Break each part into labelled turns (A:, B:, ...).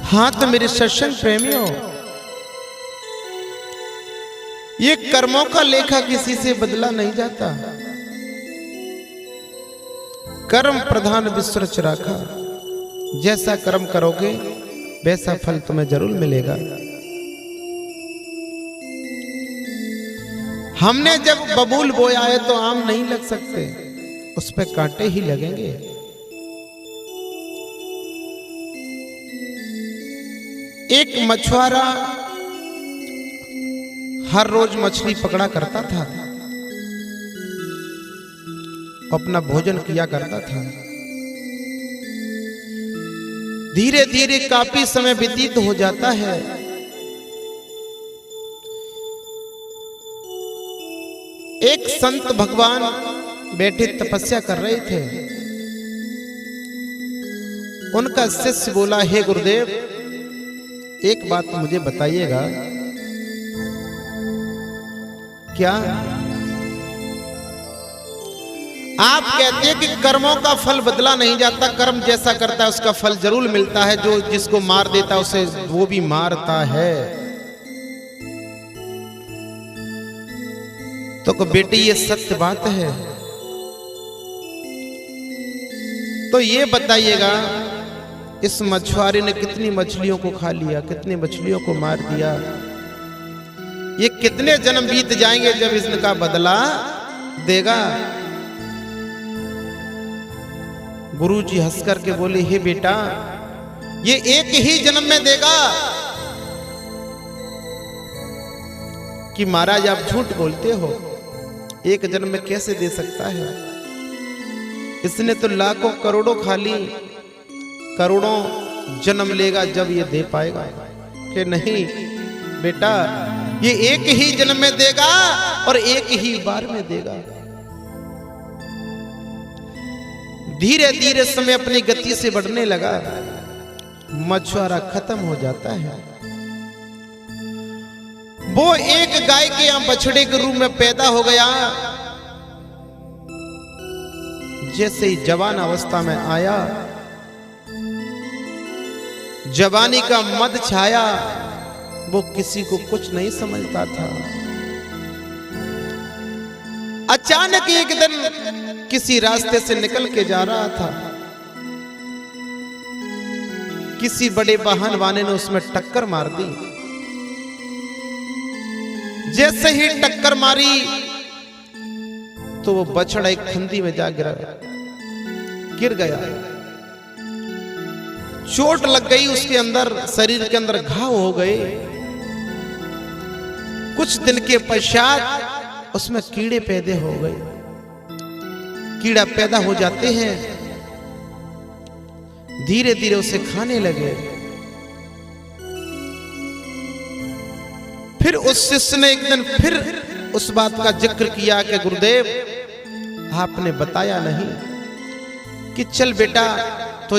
A: हाँ तो मेरे सत्संग प्रेमियों, ये कर्मों का लेखा किसी से बदला नहीं जाता। कर्म प्रधान विश्वरच राखा। जैसा कर्म करोगे वैसा फल तुम्हें जरूर मिलेगा। हमने जब बबूल बोया है तो आम नहीं लग सकते, उस पे कांटे ही लगेंगे। एक मछुआरा हर रोज मछली पकड़ा करता था, अपना भोजन किया करता था। धीरे धीरे काफी समय व्यतीत हो जाता है। एक संत भगवान बैठे तपस्या कर रहे थे। उनका शिष्य बोला, हे गुरुदेव, एक बात मुझे बताइएगा। क्या? आप कहते हैं कि कर्मों का फल बदला नहीं जाता, कर्म जैसा करता है उसका फल जरूर मिलता है। जो जिसको मार देता है उसे वो भी मारता है। तो बेटी ये सत्य बात है। तो ये बताइएगा, इस मछुआरे ने कितनी मछलियों को खा लिया, कितनी मछलियों को मार दिया? ये कितने जन्म बीत जाएंगे जब इसका बदला देगा? गुरुजी हंस करके बोले, हे बेटा, ये एक ही जन्म में देगा। कि महाराज आप झूठ बोलते हो, एक जन्म में कैसे दे सकता है? इसने तो लाखों करोड़ों खा ली, करोड़ों जन्म लेगा जब ये दे पाएगा। कि नहीं बेटा, ये एक ही जन्म में देगा और एक ही बार में देगा। धीरे धीरे समय अपनी गति से बढ़ने लगा। मछुआरा खत्म हो जाता है। वो एक गाय के या बछड़े के रूप में पैदा हो गया। जैसे ही जवान अवस्था में आया, जवानी का मद छाया, वो किसी को कुछ नहीं समझता था। अचानक एक दिन किसी रास्ते से निकल के जा रहा था। किसी बड़े वाहन वाले ने उसमें टक्कर मार दी। जैसे ही टक्कर मारी तो वो बछड़ा एक खंदी में जा गिर गया। चोट लग गई उसके अंदर, शरीर के अंदर घाव हो गए। कुछ दिन के पश्चात उसमें कीड़े पैदा हो गए। कीड़ा पैदा हो जाते हैं, धीरे धीरे उसे खाने लगे। फिर उस शिष्य ने एक दिन फिर उस बात का जिक्र किया कि गुरुदेव, आपने बताया नहीं कि चल बेटा, तो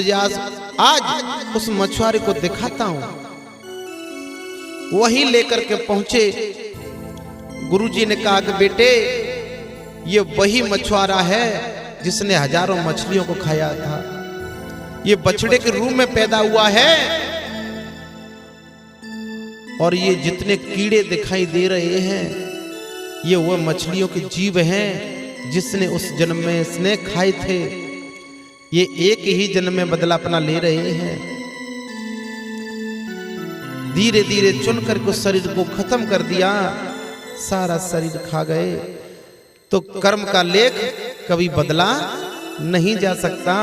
A: आज उस मछुआरे को दिखाता हूं। वही लेकर के पहुंचे। गुरुजी ने कहा कि बेटे, ये वही मछुआरा है जिसने हजारों मछलियों को खाया था। ये बछड़े के रूप में पैदा हुआ है और ये जितने कीड़े दिखाई दे रहे हैं, ये वो मछलियों के जीव हैं जिसने उस जन्म में इसने खाए थे। ये एक ही जन्म में बदला अपना ले रहे हैं। धीरे धीरे चुन करके उस शरीर को खत्म कर दिया। सारा शरीर खा गए। तो कर्म का लेख कभी बदला नहीं जा सकता।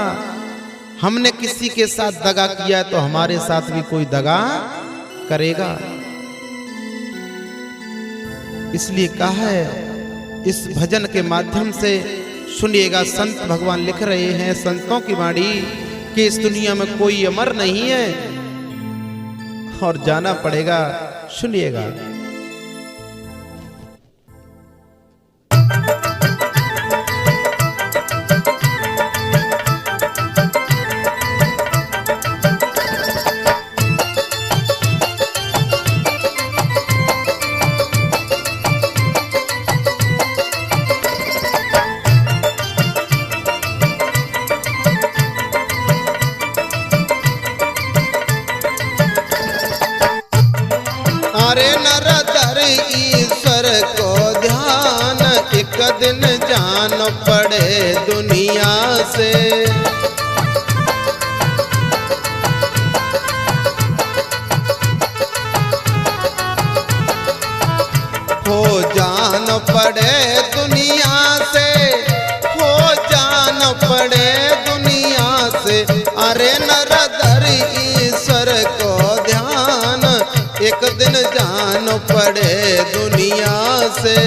A: हमने किसी के साथ दगा किया है तो हमारे साथ भी कोई दगा करेगा। इसलिए कहा है, इस भजन के माध्यम से सुनिएगा। संत भगवान लिख रहे हैं, संतों की वाणी, कि इस दुनिया में कोई अमर नहीं है और जाना पड़ेगा। सुनिएगा। ईश्वर को ध्यान, एक दिन जान पड़े दुनिया से। हो जान पड़े दुनिया से, हो जान पड़े दुनिया से। अरे नर धर ईश्वर को ध्यान, एक दिन जान पड़े दुनिया से।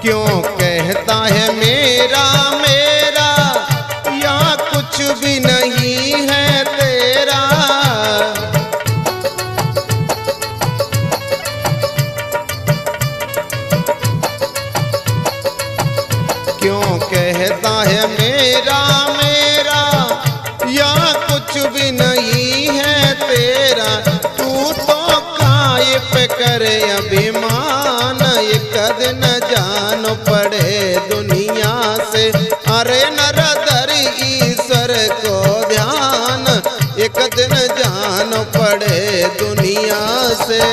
A: क्यों कहता है मेरा मेरा, या कुछ भी नहीं है तेरा। क्यों कहता है मेरा मेरा, या कुछ भी नहीं है तेरा। तू तो काय पे करे अभिमान, एक दिन जान पड़े दुनिया से। अरे नर धर ईश्वर को ध्यान, एक दिन जान पड़े दुनिया से।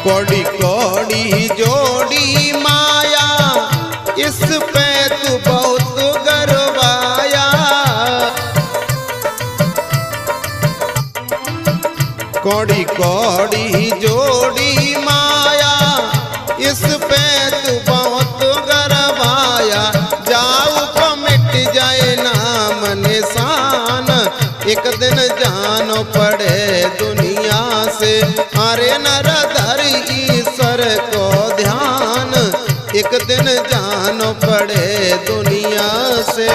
A: कौड़ी कौड़ी जोड़ी माया, इस पे तू बहुत गरवाया। कौड़ी कौड़ी जोड़ी माया, इस पे तू बहुत गरवाया। जाऊ को मिट जाए नाम निशान, एक दिन जान पड़े दुनिया से। अरे नर धर ईश्वर को ध्यान, एक दिन जान पड़े दुनिया से।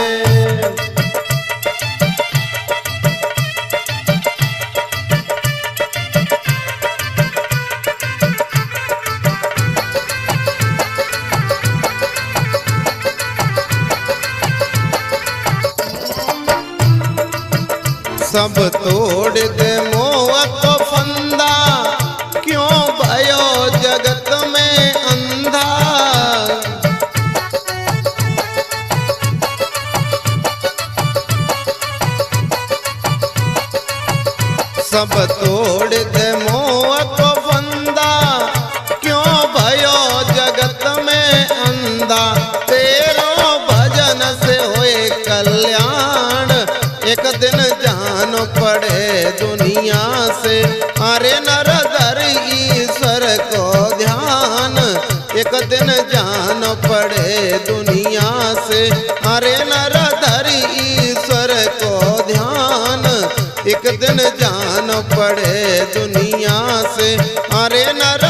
A: सब तोड़ दे मोह को फंदा, क्यों भयो जगत में अंधा। सब तोड़ दे मोह को फंदा, क्यों भयो जगत में अंधा। तेरो भजन से होए कल्याण, एक दिन जान पड़े दुनिया से। अरे नर धर ईश्वर को ध्यान, एक दिन जान पड़े दुनिया से। अरे नर धर ईश्वर को ध्यान, एक दिन जान पड़े दुनिया से। अरे नर